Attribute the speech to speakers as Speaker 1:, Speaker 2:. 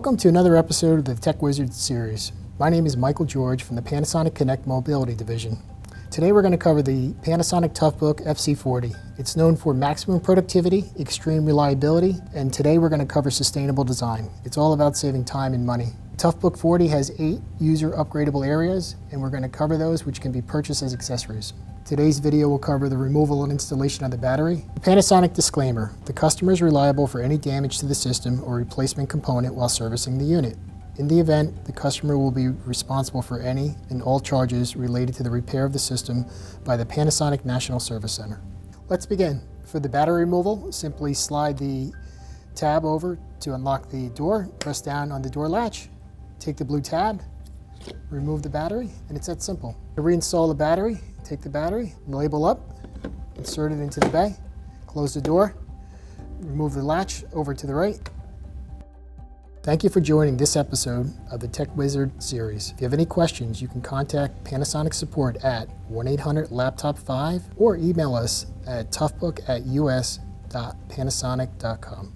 Speaker 1: Welcome to another episode of the Tech Wizard series. My name is Michael George from the Panasonic Connect Mobility Division. Today we're going to cover the Panasonic TOUGHBOOK FC40. It's known for maximum productivity, extreme reliability, and today we're going to cover sustainable design. It's all about saving time and money. TOUGHBOOK 40 has 8 user upgradable areas, and we're going to cover those, which can be purchased as accessories. Today's video will cover the removal and installation of the battery. The Panasonic disclaimer: the customer is reliable for any damage to the system or replacement component while servicing the unit. In the event, the customer will be responsible for any and all charges related to the repair of the system by the Panasonic National Service Center. Let's begin. For the battery removal, simply slide the tab over to unlock the door, press down on the door latch, take the blue tab, remove the battery, and it's that simple. To reinstall the battery, take the battery, label up, insert it into the bay, close the door, remove the latch over to the right. Thank you for joining this episode of the Tech Wizard series. If you have any questions, you can contact Panasonic support at 1-800-LAPTOP5 or email us at toughbook@us.panasonic.com.